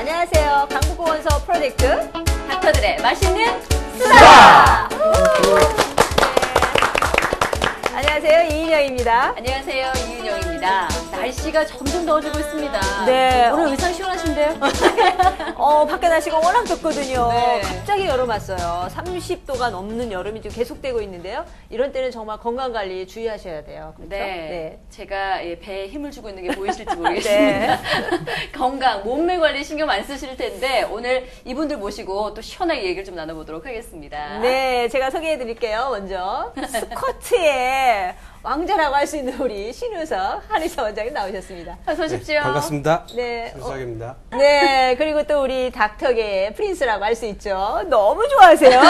안녕하세요. 강북공원서 프로젝트 닥터들의 맛있는 수다! 안녕하세요. 이인영입니다. 안녕하세요, 이은영입니다. 날씨가 점점 더워지고 있습니다. 네. 오늘 의상 시원하신데요? 밖에 날씨가 워낙 덥거든요. 네. 갑자기 여름 왔어요. 30도가 넘는 여름이 지금 계속되고 있는데요. 이런 때는 정말 건강관리 주의하셔야 돼요. 그렇죠? 네. 제가 배에 힘을 주고 있는 게 보이실지 모르겠습니다. 건강, 몸매 관리 신경 안 쓰실 텐데 오늘 이분들 모시고 또 시원하게 얘기를 좀 나눠보도록 하겠습니다. 네, 제가 소개해 드릴게요. 먼저 스쿼트의 왕자라고 할 수 있는 우리 신우석 한의사 원장님 나오셨습니다. 어서 오십시오. 네, 반갑습니다. 네. 신우석입니다. 네, 그리고 또 우리 닥터계의 프린스라고 할 수 있죠. 너무 좋아하세요.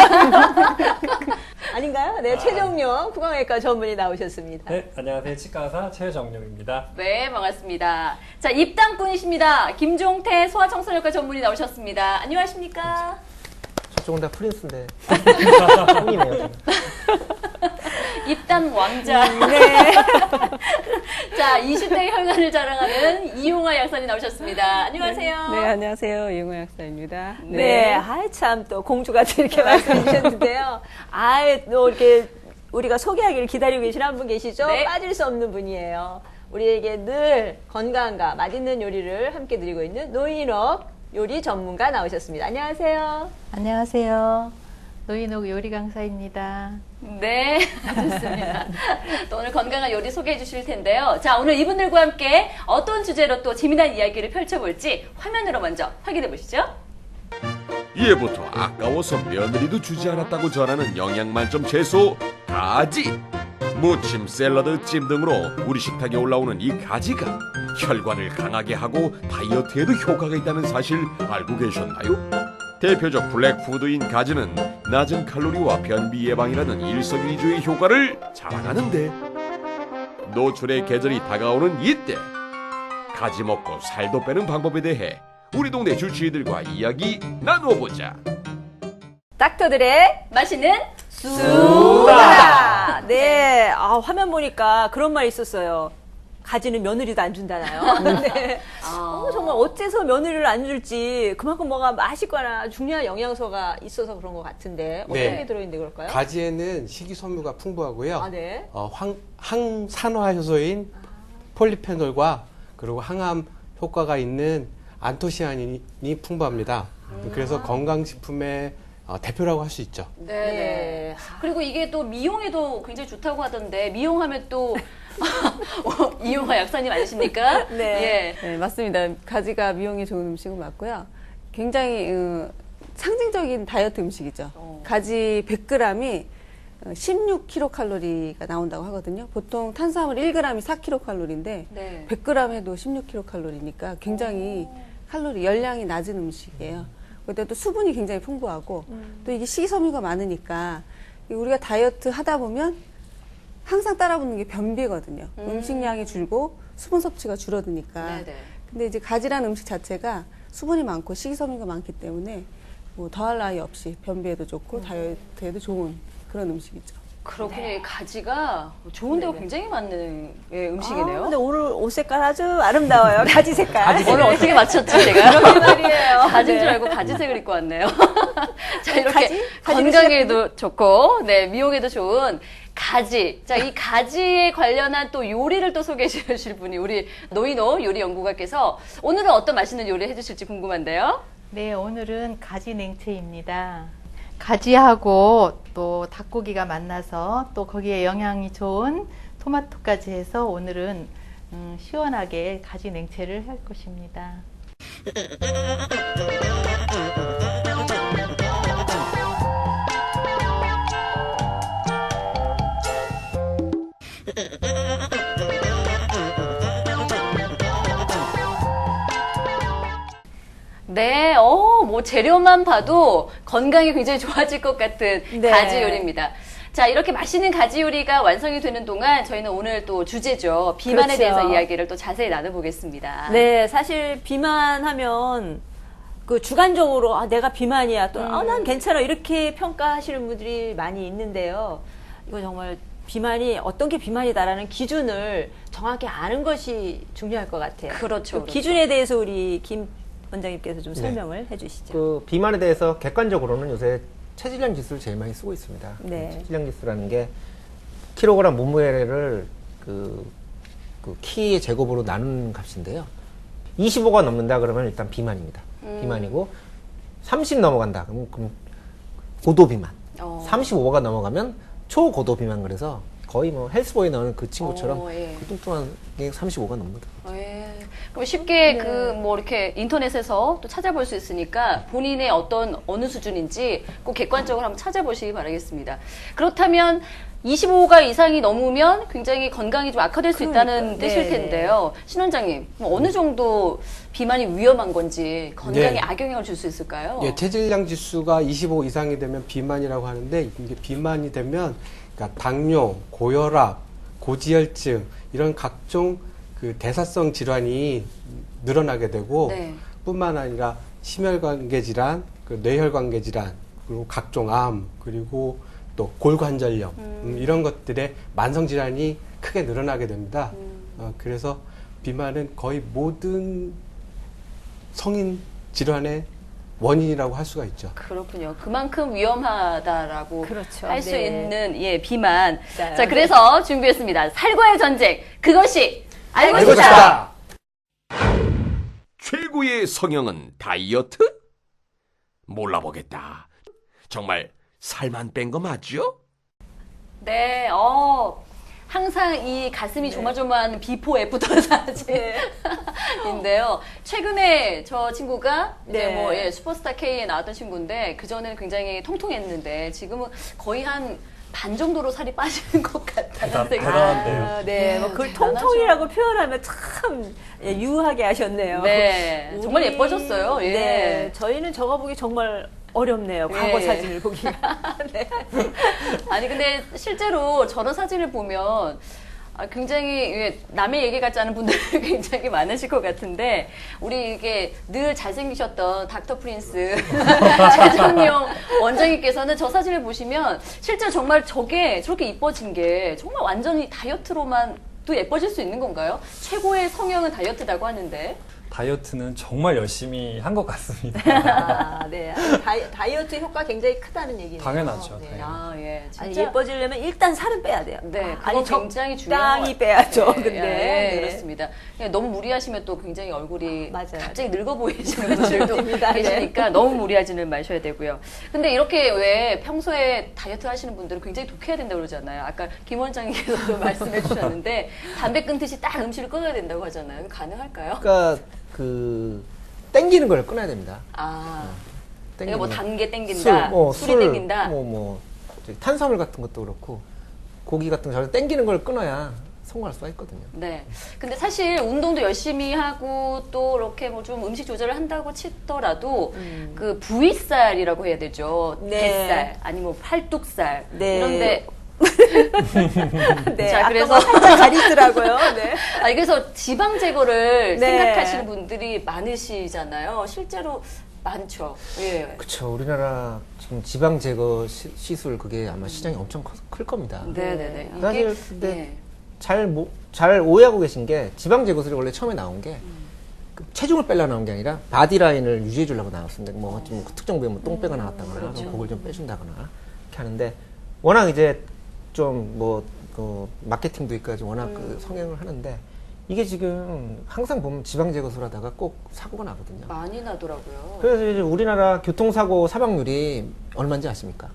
아닌가요? 네, 최정용 구강외과 전문의 나오셨습니다. 네, 안녕하세요. 치과의사 최정용입니다. 네, 반갑습니다. 자, 입당꾼이십니다. 김종태 소아청소년과 전문의 나오셨습니다. 안녕하십니까? 저쪽은 다 프린스인데 형이네요. 입단 왕자. 네. 자, 20대의 혈관을 자랑하는 이용화 약사님 나오셨습니다. 안녕하세요. 네, 안녕하세요. 이용호 약사입니다. 네, 참 또 공주같이 이렇게 말씀해 주셨는데요. 또 이렇게 우리가 소개하기를 기다리고 계신 한 분 계시죠? 네. 빠질 수 없는 분이에요. 우리에게 늘 건강과 맛있는 요리를 함께 드리고 있는 노인옥 요리 전문가 나오셨습니다. 안녕하세요. 안녕하세요. 노인옥 요리 강사입니다. 네, 좋습니다. 또 오늘 건강한 요리 소개해 주실 텐데요. 자, 오늘 이분들과 함께 어떤 주제로 또 재미난 이야기를 펼쳐볼지 화면으로 먼저 확인해 보시죠. 예부터 아까워서 며느리도 주지 않았다고 전하는 영양 만점 채소 가지. 무침, 샐러드, 찜 등으로 우리 식탁에 올라오는 이 가지가 혈관을 강하게 하고 다이어트에도 효과가 있다는 사실 알고 계셨나요? 대표적 블랙푸드인 가지는 낮은 칼로리와 변비 예방이라는 일석이조의 효과를 자랑하는데 노출의 계절이 다가오는 이때 가지 먹고 살도 빼는 방법에 대해 우리 동네 주치의들과 이야기 나누어보자. 닥터들의 맛있는 수다! 네, 화면 보니까 그런 말 있었어요. 가지는 며느리도 안 준다나요? 네. 정말 어째서 며느리를 안 줄지 그만큼 뭐가 맛있거나 중요한 영양소가 있어서 그런 것 같은데 어떤 네. 게 들어있는데 그럴까요? 가지에는 식이섬유가 풍부하고요. 아, 네. 항산화 효소인 폴리페놀과 그리고 항암 효과가 있는 안토시아닌이 풍부합니다. 그래서 건강식품의 대표라고 할 수 있죠. 네. 그리고 이게 또 미용에도 굉장히 좋다고 하던데 미용하면 또 이용화 약사님 아니십니까? 네. 예. 네, 맞습니다. 가지가 미용에 좋은 음식은 맞고요. 굉장히 상징적인 다이어트 음식이죠. 가지 100g이 16kcal가 나온다고 하거든요. 보통 탄수화물 1g이 4kcal인데 네. 100g 해도 16kcal니까 굉장히 열량이 낮은 음식이에요. 그런데 또 수분이 굉장히 풍부하고 또 이게 식이섬유가 많으니까 우리가 다이어트 하다 보면 항상 따라붙는 게 변비거든요. 음식량이 줄고 수분 섭취가 줄어드니까. 네네. 근데 이제 가지라는 음식 자체가 수분이 많고 식이섬유가 많기 때문에 뭐 더할 나위 없이 변비에도 좋고 다이어트에도 좋은 그런 음식이죠. 그렇군요. 이 가지가 좋은 데가 굉장히 많은 음식이네요. 근데 오늘 옷 색깔 아주 아름다워요. 가지 색깔. 오늘 어떻게 맞췄지, 제가? 그러게 말이에요. 가지인 줄 네. 알고 가지색을 입고 왔네요. 자, 이렇게 가지? 건강에도 좋고, 네, 미용에도 좋은 가지. 자, 이 가지에 관련한 또 요리를 또 소개해 주실 분이 우리 노인호 요리 연구가께서 오늘은 어떤 맛있는 요리 해주실지 궁금한데요. 네, 오늘은 가지 냉채입니다. 가지하고 또 닭고기가 만나서 또 거기에 영양이 좋은 토마토까지 해서 오늘은 시원하게 가지 냉채를 할 것입니다. 네, 뭐 재료만 봐도 건강이 굉장히 좋아질 것 같은 네. 가지 요리입니다. 자, 이렇게 맛있는 가지 요리가 완성이 되는 동안 저희는 오늘 또 주제죠. 비만에 그렇죠. 대해서 이야기를 또 자세히 나눠보겠습니다. 네, 사실 비만하면 그 주관적으로 내가 비만이야 또 난 괜찮아 이렇게 평가하시는 분들이 많이 있는데요. 이거 정말 비만이 어떤 게 비만이다라는 기준을 정확히 아는 것이 중요할 것 같아요. 그렇죠. 그 기준에 대해서 우리 원장님께서 좀 네. 설명을 해주시죠. 그 비만에 대해서 객관적으로는 요새 체질량 지수를 제일 많이 쓰고 있습니다. 네. 체질량 지수라는 게 킬로그램 몸무게를 그 키의 제곱으로 나눈 값인데요. 25가 넘는다 그러면 일단 비만입니다. 비만이고 30 넘어간다 그럼 고도 비만. 35가 넘어가면 초고도 비만. 그래서 거의 뭐 헬스보이 나오는 그 친구처럼 예. 그 뚱뚱한 게 35가 넘는다. 예. 그럼 쉽게 그 뭐 이렇게 인터넷에서 또 찾아볼 수 있으니까 본인의 어느 수준인지 꼭 객관적으로 한번 찾아보시기 바라겠습니다. 그렇다면 25가 이상이 넘으면 굉장히 건강이 좀 악화될 수 있다는 그러니까. 뜻일 네, 텐데요. 신 원장님, 뭐 어느 정도 비만이 위험한 건지 건강에 네. 악영향을 줄 수 있을까요? 예, 체질량 지수가 25 이상이 되면 비만이라고 하는데 이게 비만이 되면 그러니까 당뇨, 고혈압, 고지혈증 이런 각종 그 대사성 질환이 늘어나게 되고 네. 뿐만 아니라 심혈관계 질환, 그 뇌혈관계 질환, 그리고 각종 암, 그리고 또 골관절염 이런 것들의 만성 질환이 크게 늘어나게 됩니다. 그래서 비만은 거의 모든 성인 질환의 원인이라고 할 수가 있죠. 그렇군요. 그만큼 위험하다라고 그렇죠. 할 수 네. 있는 비만. 자, 자, 그래서 준비했습니다. 살과의 전쟁. 그것이 알고 알고 싶다. 싶다. 최고의 성형은 다이어트? 몰라보겠다. 정말 살만 뺀 거 맞죠? 네, 항상 이 가슴이 조마조마한 비포 애프터 사진인데요. 최근에 저 친구가 이제 네. 뭐 슈퍼스타 K에 나왔던 친구인데 그 전에는 굉장히 통통했는데 지금은 거의 한 반 정도로 살이 빠지는 것 같다는 생각이 대단한데요. 아, 네, 뭐 그걸 대단하죠. 통통이라고 표현하면 참 유하게 하셨네요. 네, 정말 우리- 예뻐졌어요. 예. 네, 저희는 저거 보기 정말 어렵네요. 과거 예. 사진을 보기가. 네. 아니 근데 실제로 저런 사진을 보면 굉장히 남의 얘기 같지 않은 분들이 굉장히 많으실 것 같은데 우리 이게 늘 잘생기셨던 닥터 프린스 최정용 원장님께서는 저 사진을 보시면 실제 정말 저게 저렇게 이뻐진 게 정말 완전히 다이어트로만 또 예뻐질 수 있는 건가요? 최고의 성형은 다이어트라고 하는데 다이어트는 정말 열심히 한 것 같습니다. 아, 네. 다이어트 효과 굉장히 크다는 얘기네요. 당연하죠. 네. 네. 예, 아니, 진짜 예뻐지려면 일단 살은 빼야 돼요. 네, 그거 아니, 굉장히 중요한 적당히 것 빼야죠. 같아요. 근데. 네, 네. 그렇습니다. 그냥 너무 무리하시면 또 굉장히 얼굴이 맞아요. 갑자기 늙어 보이시는 분들도 맞습니다. 네. 계시니까 너무 무리하지는 마셔야 되고요. 근데 이렇게 왜 평소에 다이어트 하시는 분들은 굉장히 독해야 된다고 그러잖아요. 아까 김 원장님께서도 말씀해 주셨는데 담배 끊듯이 딱 음식을 끊어야 된다고 하잖아요. 가능할까요? 그러니까 땡기는 걸 끊어야 됩니다. 내가 뭐 단 게 땡긴다, 술, 술이 땡긴다. 저기 탄수화물 같은 것도 그렇고 고기 같은 거 땡기는 걸 끊어야 성공할 수가 있거든요. 네. 근데 사실 운동도 열심히 하고 또 이렇게 뭐 좀 음식 조절을 한다고 치더라도 그 부위살이라고 해야 되죠. 네. 뱃살 아니면 팔뚝살 네. 이런데 네. 자, 아까 그래서 뭐 살짝 가리더라고요. 네. 그래서 지방 제거를 네. 생각하시는 분들이 많으시잖아요. 실제로 많죠. 예. 그렇죠. 우리나라 지금 지방 제거 시술 그게 아마 시장이 엄청 클 겁니다. 네네네. 사실 근데 잘 오해하고 계신 게 지방 제거술이 원래 처음에 나온 게 그 체중을 빼려 나온 게 아니라 바디라인을 유지해 주려고 나왔습니다. 뭐 좀 특정 부위에 뭐 똥배가 나왔다거나 그렇죠. 그걸 좀 빼준다거나 이렇게 하는데 워낙 이제 좀 뭐 그 마케팅도 있고 해서 워낙 그 성행을 하는데 이게 지금 항상 보면 지방 제거술 하다가 꼭 사고가 나거든요. 많이 나더라고요. 그래서 이제 우리나라 교통사고 사망률이 얼마인지 아십니까?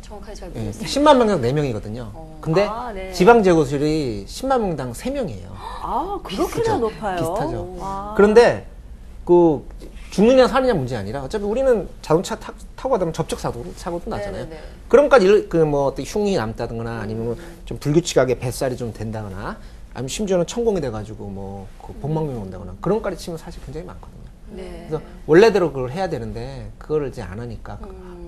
정확하게 잘 예, 모르겠어요. 10만 명당 4명이거든요. 근데 아, 네. 지방 제거술이 10만 명당 3명이에요. 아, 그렇게나 높아요. 비슷하죠. 아. 그런데 그 죽느냐 사느냐 문제 아니라 어차피 우리는 자동차 타고 가다 보면 접촉사고도 나잖아요. 네네네. 그럼까지 그뭐 어떤 흉이 남다거나 아니면 좀 불규칙하게 뱃살이 좀 된다거나 아니면 심지어는 천공이 돼가지고 뭐그 복막염이 온다거나 그런 까지 치면 사실 굉장히 많거든요. 네. 그래서 원래대로 그걸 해야 되는데 그거를 이제 안 하니까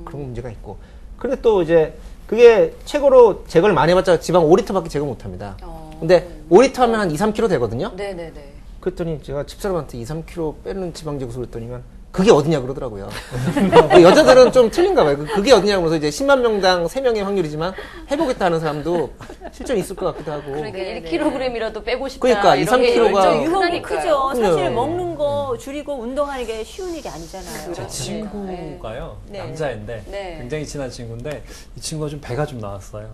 그런 문제가 있고. 근데 또 이제 그게 최고로 제거를 많이 해봤자 지방 5리터밖에 제거 못합니다. 근데 5리터 하면 한 2, 3kg 되거든요. 네네네. 그랬더니 제가 집사람한테 2, 3kg 빼는 지방 제거술 했더니만 그게 어디냐 그러더라고요. 여자들은 좀 틀린가 봐요. 그게 어디냐고 그래서 이제 10만 명당 3명의 확률이지만 해보겠다 하는 사람도 실제로 있을 것 같기도 하고. 그러니까 1kg이라도 빼고 싶다. 그러니까 이런 2, 3kg 가 저 유혹이 크죠. 사실 그래요. 먹는 거 줄이고 운동하는 게 쉬운 일이 아니잖아요. 그렇죠. 제 친구가요. 네. 남자인데 네. 굉장히 친한 친구인데 이 친구가 좀 배가 좀 나왔어요.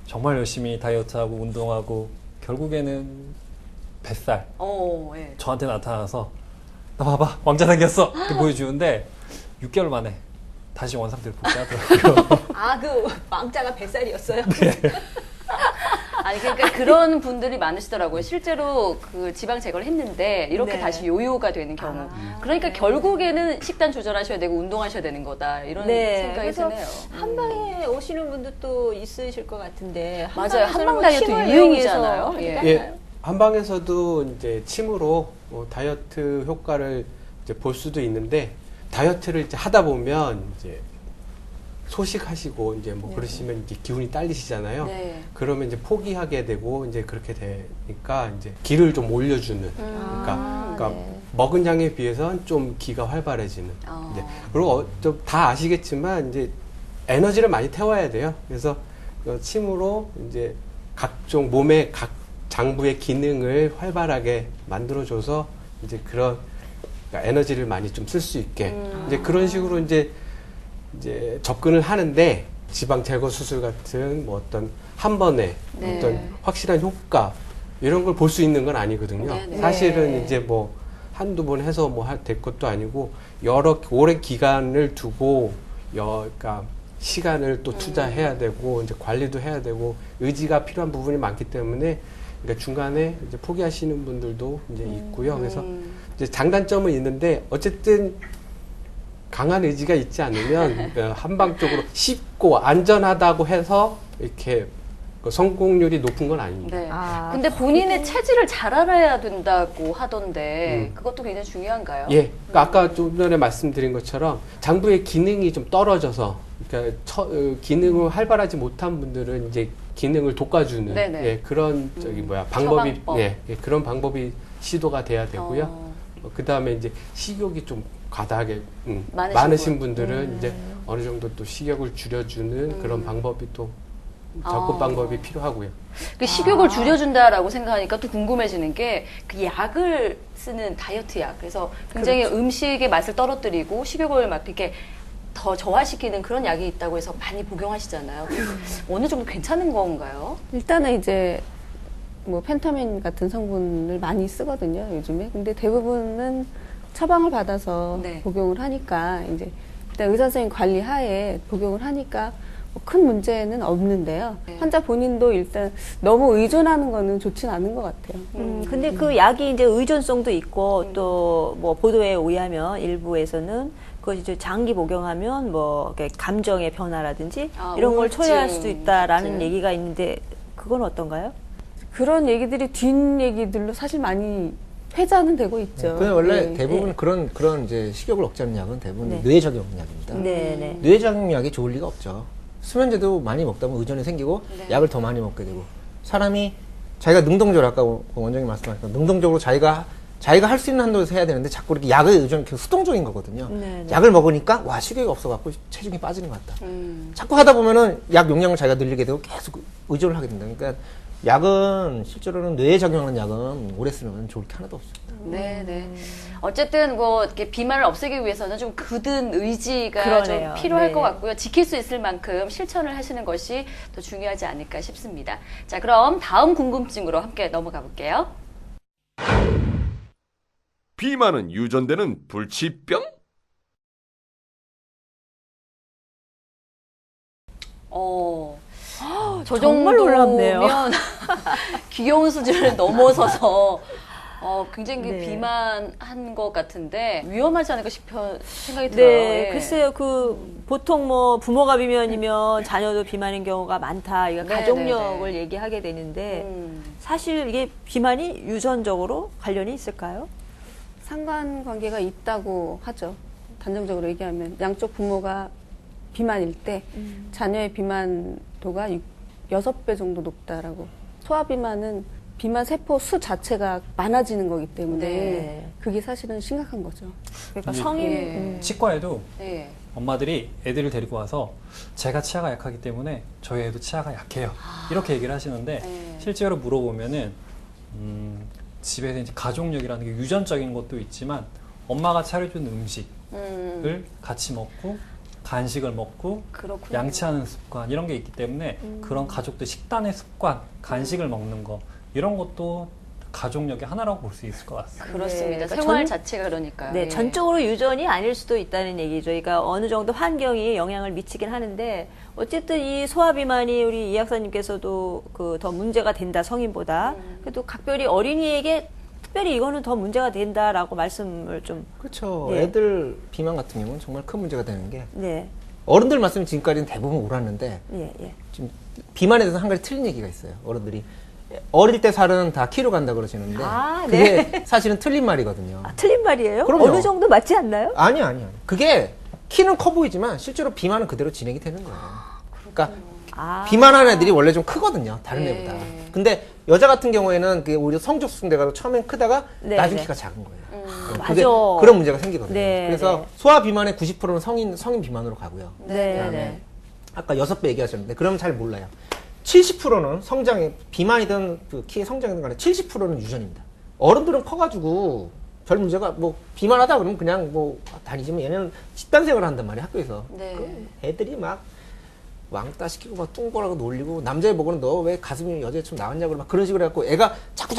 정말 열심히 다이어트하고 운동하고 결국에는 뱃살 예. 저한테 나타나서 나 봐봐 왕자 생겼어 이렇게 보여주는데 6개월 만에 다시 원상태로 복귀하더라고요. 아, 그 왕자가 뱃살이었어요? 아니 그러니까 그런 분들이 많으시더라고요. 실제로 그 지방 제거를 했는데 이렇게 네. 다시 요요가 되는 경우. 그러니까 결국에는 식단 조절하셔야 되고 운동하셔야 되는 거다. 이런 네. 생각이 그래서 드네요. 한방에 오시는 분도 또 있으실 것 같은데. 맞아요. 한방에서는 한방 뭐 다이어트 침을 유행이잖아요. 이용해서 예. 예, 한방에서도 이제 침으로 다이어트 효과를 이제 볼 수도 있는데 다이어트를 이제 하다 보면 이제 소식하시고 이제 뭐 그러시면 이제 기운이 딸리시잖아요. 네. 그러면 이제 포기하게 되고 이제 그렇게 되니까 이제 기를 좀 올려주는. 그러니까 네. 먹은 양에 비해서는 좀 기가 활발해지는. 어. 이제 그리고 좀 다 아시겠지만 이제 에너지를 많이 태워야 돼요. 그래서 침으로 이제 각종 몸의 각 장부의 기능을 활발하게 만들어줘서 이제 그런 그러니까 에너지를 많이 좀 쓸 수 있게 이제 그런 식으로 이제 접근을 하는데 지방 제거 수술 같은 뭐 어떤 한 번에 네. 어떤 확실한 효과 이런 걸 볼 수 있는 건 아니거든요. 네, 네. 사실은 네. 이제 뭐 한두 번 해서 뭐 될 것도 아니고 여러 오랜 기간을 두고 그러니까 시간을 또 투자해야 되고 이제 관리도 해야 되고 의지가 필요한 부분이 많기 때문에 그러니까 중간에 이제 포기하시는 분들도 이제 있고요. 그래서 이제 장단점은 있는데 어쨌든 강한 의지가 있지 않으면 한방적으로 쉽고 안전하다고 해서 이렇게 성공률이 높은 건 아닙니다. 네. 아, 근데 본인의 체질을 잘 알아야 된다고 하던데 그것도 굉장히 중요한가요? 예, 그러니까 아까 좀 전에 말씀드린 것처럼 장부의 기능이 좀 떨어져서 그러니까 기능을 활발하지 못한 분들은 이제 기능을 돋궈주는 네네. 예, 그런 방법이 처방법. 예, 그런 방법이 시도가 돼야 되고요. 어. 그 다음에 이제 식욕이 좀 과다하게 많으신 많으신 분들은 이제 어느 정도 또 식욕을 줄여주는 그런 방법이 또 접근 방법이 필요하고요. 그 식욕을 줄여준다라고 생각하니까 또 궁금해지는 게 그 약을 쓰는 다이어트 약. 그래서 굉장히 음식의 맛을 떨어뜨리고 식욕을 막 이렇게 더 저하시키는 그런 약이 있다고 해서 많이 복용하시잖아요. 어느 정도 괜찮은 건가요? 일단은 이제 뭐 펜타민 같은 성분을 많이 쓰거든요, 요즘에. 근데 대부분은 처방을 받아서 네. 복용을 하니까 이제 일단 의사 선생님 관리 하에 복용을 하니까 뭐큰 문제는 없는데요. 네. 환자 본인도 일단 너무 의존하는 거는 좋진 않은 것 같아요. 근데 그 약이 이제 의존성도 있고 또 뭐 보도에 의하면 일부에서는 그것이 이제 장기 복용하면 뭐 이렇게 감정의 변화라든지 이런 걸 우울증 초래할 수도 있다라는 같은. 얘기가 있는데 그건 어떤가요? 그런 얘기들이 뒷 얘기들로 사실 많이 회자는 되고 있죠. 그냥 원래 네. 대부분 그런 이제 식욕을 억제하는 약은 대부분 네. 뇌적용 약입니다. 네네. 뇌적용 약이 좋을 리가 없죠. 수면제도 많이 먹다 보면 의존이 생기고 네. 약을 더 많이 먹게 되고 사람이 자기가 능동적으로 아까 원장님 말씀하신 것 능동적으로 자기가 할 수 있는 한도에서 해야 되는데 자꾸 이렇게 약을 의존 계속 수동적인 거거든요. 네네. 약을 먹으니까 와 식욕이 없어갖고 체중이 빠지는 것 같다. 자꾸 하다 보면은 약 용량을 자기가 늘리게 되고 계속 의존을 하게 된다. 그러니까 약은 실제로는 뇌에 작용하는 약은 오래 쓰면 좋을 게 하나도 없습니다. 네네. 어쨌든 뭐 이렇게 비만을 없애기 위해서는 좀 굳은 의지가 그러네요. 좀 필요할 네. 것 같고요. 지킬 수 있을 만큼 실천을 하시는 것이 더 중요하지 않을까 싶습니다. 자, 그럼 다음 궁금증으로 함께 넘어가 볼게요. 비만은 유전되는 불치병? 저 정말 놀랍네요. 정도면 귀여운 수준을 넘어서서 굉장히 네. 비만한 것 같은데 위험하지 않을까 싶어 생각이 들어요. 네, 예. 글쎄요. 보통 뭐 부모가 비만이면 자녀도 비만인 경우가 많다. 이거 네, 가족력을 네, 네. 얘기하게 되는데 사실 이게 비만이 유전적으로 관련이 있을까요? 상관관계가 있다고 하죠. 단정적으로 얘기하면 양쪽 부모가 비만일 때 자녀의 비만도가 6배 정도 높다라고. 소아비만은 비만 세포 수 자체가 많아지는 거기 때문에 네. 그게 사실은 심각한 거죠. 그러니까 이게 성인 예. 치과에도 네. 엄마들이 애들을 데리고 와서 제가 치아가 약하기 때문에 저희 애도 치아가 약해요. 이렇게 얘기를 하시는데 네. 실제로 물어보면은 집에서 이제 가족력이라는 게 유전적인 것도 있지만 엄마가 차려준 음식을 같이 먹고 간식을 먹고 그렇군요. 양치하는 습관 이런 게 있기 때문에 그런 가족들 식단의 습관, 간식을 먹는 거 이런 것도 가족력의 하나라고 볼 수 있을 것 같습니다. 그렇습니다. 네, 그러니까 생활 전- 자체가 그러니까요. 네, 예. 전적으로 유전이 아닐 수도 있다는 얘기죠. 그러니까 어느 정도 환경이 영향을 미치긴 하는데 어쨌든 이 소아비만이 우리 이 약사님께서도 그 더 문제가 된다 성인보다 그래도 각별히 어린이에게 특별히 이거는 더 문제가 된다라고 말씀을 좀 그렇죠. 예. 애들 비만 같은 경우는 정말 큰 문제가 되는 게 네, 어른들 말씀이 지금까지는 대부분 옳았는데 예, 예. 지금 비만에 대해서 한 가지 틀린 얘기가 있어요. 어른들이 어릴 때 살은 다 키로 간다 그러시는데 아, 그게 사실은 틀린 말이거든요. 아, 틀린 말이에요? 그럼요. 어느 정도 맞지 않나요? 아니요. 그게 키는 커 보이지만 실제로 비만은 그대로 진행이 되는 거예요. 그러니까 아, 비만한 애들이 원래 좀 크거든요. 다른 네. 애보다. 근데 여자 같은 경우에는 그게 오히려 성적 수준돼가지고 처음엔 크다가 네, 나중 네. 키가 작은 거예요. 맞아. 그런 문제가 생기거든요. 네, 그래서 네. 소아 비만의 90%는 성인 비만으로 가고요. 네, 그다음에 네. 아까 6배 얘기하셨는데 그러면 잘 몰라요. 70%는 성장에 비만이든 그 키의 성장이든 간에 70%는 유전입니다. 어른들은 커가지고 별 문제가 뭐 비만하다 그러면 그냥 뭐 다니지만 얘네는 집단 생활을 한단 말이에요 학교에서. 네. 그 애들이 막 왕따 시키고 막 뚱보라고 놀리고 남자애 보고는 너 왜 가슴이 여자애처럼 나왔냐고 막 그런 식으로 해갖고 애가 자꾸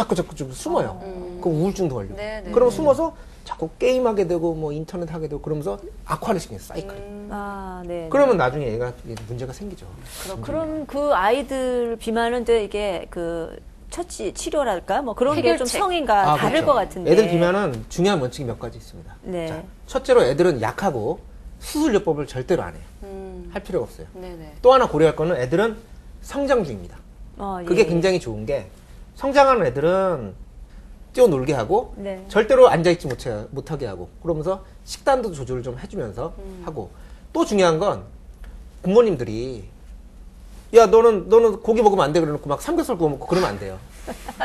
숨어요. 그 우울증도 걸리고. 네, 네. 그러면 숨어서 자꾸 게임하게 되고 뭐 인터넷 하게 되고 그러면서 악화를 시키는 사이클. 아, 네. 그러면 나중에 얘가 문제가 생기죠. 그럼 그 아이들 비만은 이제 이게 그 처치 치료랄까 뭐 그런 게 좀 해결책. 성인과 다를 그렇죠. 것 같은데. 애들 비만은 중요한 원칙이 몇 가지 있습니다. 네. 자, 첫째로 애들은 약하고 수술요법을 절대로 안 해요. 할 필요가 없어요. 네네. 또 하나 고려할 거는 애들은 성장 중입니다. 그게 예. 굉장히 좋은 게 성장하는 애들은 뛰어놀게 하고 네. 절대로 앉아있지 못하게 하고 그러면서 식단도 조절을 좀 해주면서 하고 또 중요한 건 부모님들이 야 너는 고기 먹으면 안 돼 그래놓고 막 삼겹살 구워 먹고 그러면 안 돼요.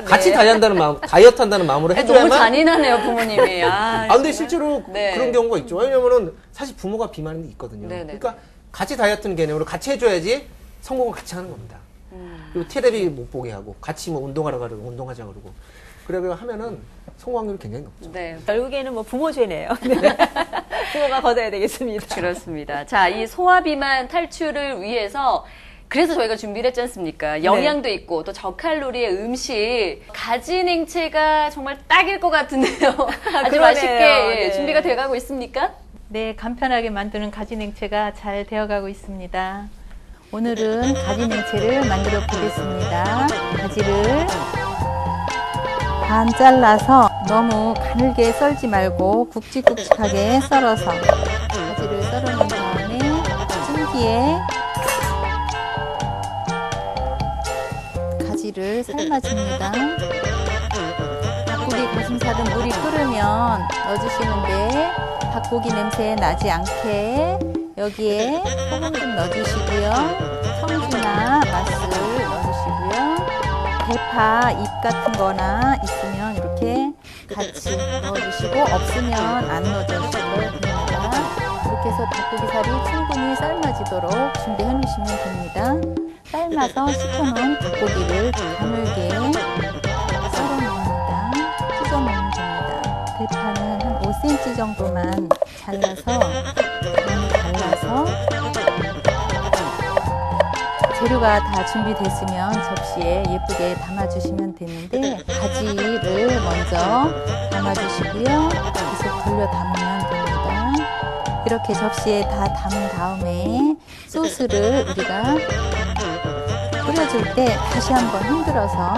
같이 다이어트 한다는 마음으로 너무 해줘야만. 잔인하네요, 부모님이. 아, 근데 실제로 네. 그런 경우가 있죠. 왜냐면은 사실 부모가 비만이 있거든요. 네네. 그러니까 같이 다이어트는 개념으로 같이 해줘야지 성공을 같이 하는 겁니다. 그리고 텔레비 못 보게 하고 같이 뭐 운동하러 가려고 운동하자 그러고 그래 하면은 성공 확률이 굉장히 높죠. 네. 결국에는 뭐 부모 죄네요. 네. 부모가 걷어야 되겠습니다. 그렇습니다. 자, 이 소아비만 탈출을 위해서 그래서 저희가 준비를 했지 않습니까? 영양도 있고 또 저칼로리의 음식, 가지 냉채가 정말 딱일 것 같은데요. 아주 그러네요. 맛있게 네. 준비가 돼가고 있습니까? 네, 간편하게 만드는 가지 냉채가 잘 되어가고 있습니다. 오늘은 가지 냉채를 만들어 보겠습니다. 가지를 반 잘라서 너무 가늘게 썰지 말고 굵직굵직하게 썰어서 가지를 썰어놓은 다음에 찜기에 가지를 삶아줍니다. 닭고기 가슴살은 물이 끓으면 넣어주시는데 닭고기 냄새 나지 않게 여기에 소금 좀 넣어주시고요. 청주나 맛술 넣어주시고요. 대파 잎 같은 거나 있으면 이렇게 같이 넣어주시고 없으면 안 넣어주셔도 됩니다. 이렇게 해서 닭고기살이 충분히 삶아지도록 준비해 놓으시면 됩니다. 삶아서 식혀놓은 닭고기를 가늘게 썰어놓습니다. 찢어놓으면 됩니다. 대파는 한 5cm 정도만 잘라서 많이 갈라서 재료가 다 준비됐으면 접시에 예쁘게 담아주시면 되는데 가지를 먼저 담아주시고요. 계속 돌려 담으면 됩니다. 이렇게 접시에 다 담은 다음에 소스를 우리가 끓여줄 때 다시 한번 흔들어서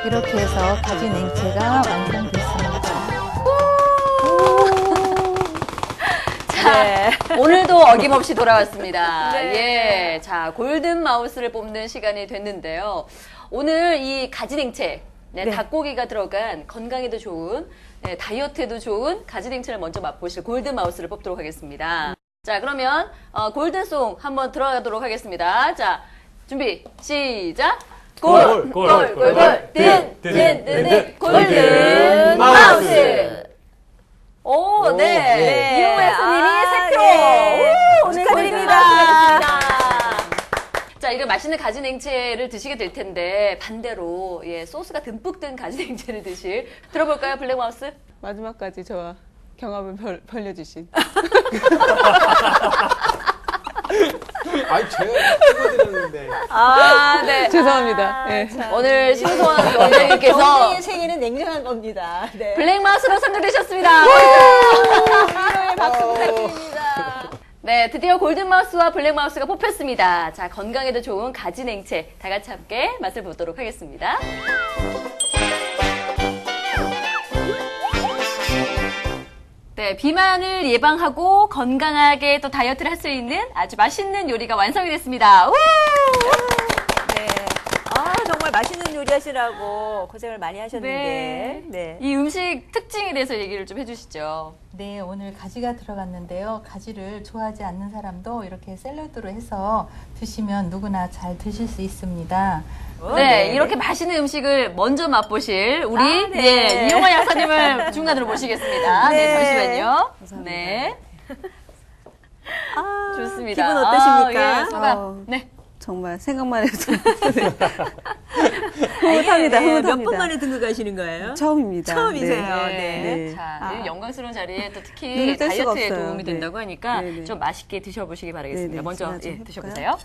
이렇게 해서 가지 냉채가 완성됐습니다. 네. 오늘도 어김없이 돌아왔습니다. 네. 예. 자, 골든 마우스를 뽑는 시간이 됐는데요. 오늘 이 가지 냉채, 네, 네. 닭고기가 들어간 건강에도 좋은, 네, 다이어트에도 좋은 가지 냉채를 먼저 맛보실 골든 마우스를 뽑도록 하겠습니다. 자, 그러면 골든송 한번 들어가도록 하겠습니다. 자, 준비, 시작. 골, 골든 마우스. 오, 네. 이용호 여사님이 세 표. 오, 오늘 축하드립니다. 자, 이거 맛있는 가지 냉채를 드시게 될 텐데 반대로 예, 소스가 듬뿍 든 가지 냉채를 드실 들어볼까요, 블랙 마우스? 마지막까지 저와 경합을 벌려주신. 아니 제가 찍어드렸는데. 아, 네. 죄송합니다. 네. 오늘 심소원 원장님께서 경쟁의 세계는 냉정한 겁니다. 네. 블랙 마우스로 선정되셨습니다. 위로의 박수 부탁드립니다. 네, 드디어 골든 마우스와 블랙 마우스가 뽑혔습니다. 자, 건강에도 좋은 가지 냉채 다 같이 함께 맛을 보도록 하겠습니다. 네, 비만을 예방하고 건강하게 또 다이어트를 할 수 있는 아주 맛있는 요리가 완성이 됐습니다. 우! 네. 아, 정말 맛있는 요리 하시라고 고생을 많이 하셨는데. 네. 이 음식 특징에 대해서 얘기를 좀 해주시죠. 네, 오늘 가지가 들어갔는데요. 가지를 좋아하지 않는 사람도 이렇게 샐러드로 해서 드시면 누구나 잘 드실 수 있습니다. 네, 이렇게 맛있는 음식을 먼저 맛보실 우리 아, 네. 예, 이용화 약사님을 중간으로 모시겠습니다. 네, 네. 잠시만요. 감사합니다. 네, 아, 좋습니다. 기분 어떠십니까? 아, 예, 소감. 아, 네. 정말 생각만 해도 흐뭇합니다. 흐뭇합니다. 몇 번 만에 등극하시는 거예요? 처음입니다. 처음이세요. 네. 네. 네. 자, 아. 늘 영광스러운 자리에 또 특히 눈을 뗄 수가 다이어트에 없어요. 도움이 네. 된다고 하니까 네, 네. 좀 맛있게 드셔보시기 바라겠습니다. 네, 네. 먼저 제가 좀 예, 해볼까요? 드셔보세요.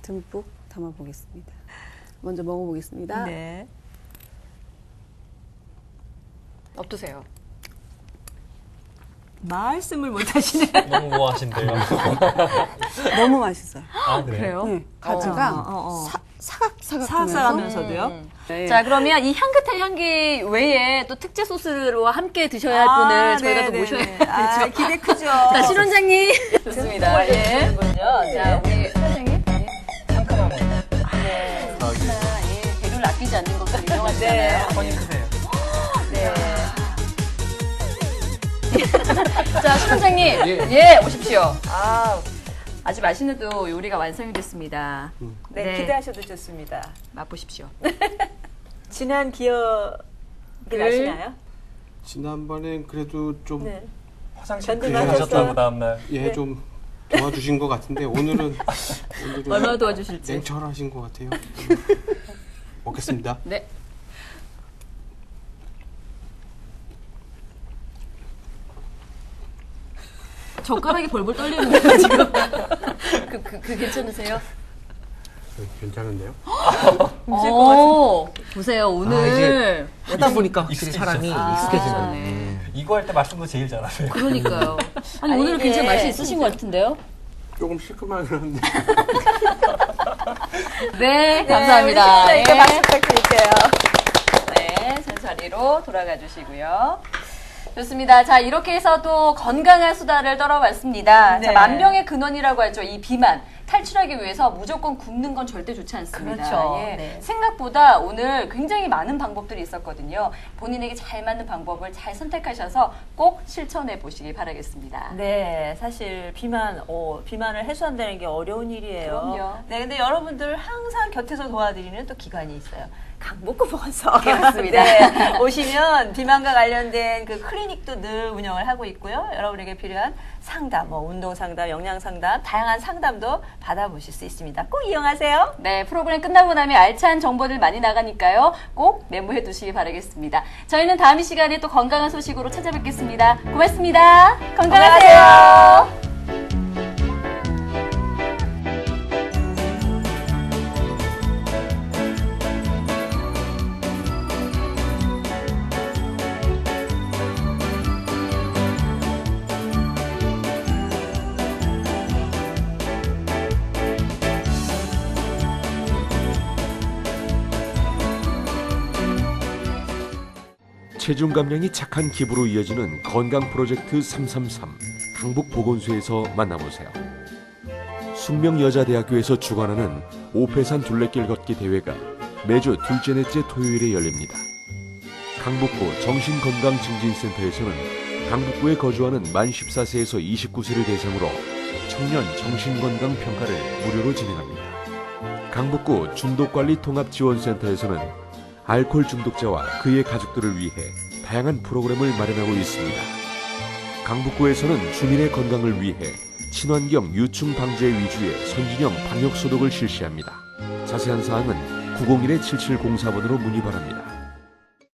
듬뿍 담아보겠습니다. 먼저 먹어보겠습니다. 네. 어떠세요? 말씀을 못 하시네. 너무 우아하신데요. 너무 맛있어요. 아, 그래요? 네, 가지가 사각사각하면서 사각사각하면서도요? 네. 자, 그러면 이 향긋한 향기 외에 또 특제 소스로 함께 드셔야 할 분을 저희가 또 모셔야 아, 되죠. 기대 크죠. 자, 신 원장님. 좋습니다. 예. 자, 우리 원장님. 네. 예, 재료를 아끼지 않는 것도 유명하시잖아요. 손님 크세요. 네. 자, 신 원장님. 예, 오십시오. 아주 맛있는 또 요리가 완성이 됐습니다. 네, 네. 기대하셔도 좋습니다. 맛보십시오. 지난 기억이 나시나요? 지난번엔 그래도 좀 네. 화장실 견딜만 가셨다고 했어요? 다음날. 예, 좀 도와주신 것 같은데 오늘은 얼마나 도와주실지. 냉철하신 것 같아요. 먹겠습니다. 네. 젓가락이 벌벌 떨리는데요, 지금. 그 괜찮으세요? 괜찮은데요? 보세요, 오늘. 아, 이제 하다 보니까 확실히 사람이 익숙해지는 거예요. 네. 이거 할 때 말씀 거 제일 잘하세요. 그러니까요. 아니, 오늘은 이게 굉장히 맛이 있으신 것 같은데요? 조금 시큼하긴 한데. 네, 감사합니다. 우리 예. 신부님께 박수 부탁드릴게요. 네, 제자리로 돌아가 주시고요. 좋습니다. 자, 이렇게 해서 또 건강한 수다를 떨어봤습니다. 네. 자, 만병의 근원이라고 하죠. 이 비만. 탈출하기 위해서 무조건 굶는 건 절대 좋지 않습니다. 그렇죠. 예. 네. 생각보다 오늘 굉장히 많은 방법들이 있었거든요. 본인에게 잘 맞는 방법을 잘 선택하셔서 꼭 실천해 보시기 바라겠습니다. 네, 사실 비만을 해소한다는 게 어려운 일이에요. 그럼요. 네, 근데 여러분들 항상 곁에서 도와드리는 또 기관이 있어요. 강북구보건소. 그렇습니다. 네, 오시면 비만과 관련된 그 클리닉도 늘 운영을 하고 있고요. 여러분에게 필요한 상담, 운동 상담, 영양 상담, 다양한 상담도 받아보실 수 있습니다. 꼭 이용하세요. 네, 프로그램 끝나고 나면 알찬 정보들 많이 나가니까요. 꼭 메모해 두시기 바라겠습니다. 저희는 다음 이 시간에 또 건강한 소식으로 찾아뵙겠습니다. 고맙습니다. 건강하세요. 체중 감량이 착한 기부로 이어지는 건강 프로젝트 333 강북보건소에서 만나보세요. 숙명여자대학교에서 주관하는 오페산 둘레길 걷기 대회가 매주 둘째 넷째 토요일에 열립니다. 강북구 정신건강증진센터에서는 강북구에 거주하는 만 14세에서 29세를 대상으로 청년 정신건강 평가를 무료로 진행합니다. 강북구 중독관리통합지원센터에서는 알코올 중독자와 그의 가족들을 위해 다양한 프로그램을 마련하고 있습니다. 강북구에서는 주민의 건강을 위해 친환경 유충 방제 위주의 선진형 방역 소독을 실시합니다. 자세한 사항은 901-7704번으로 문의 바랍니다.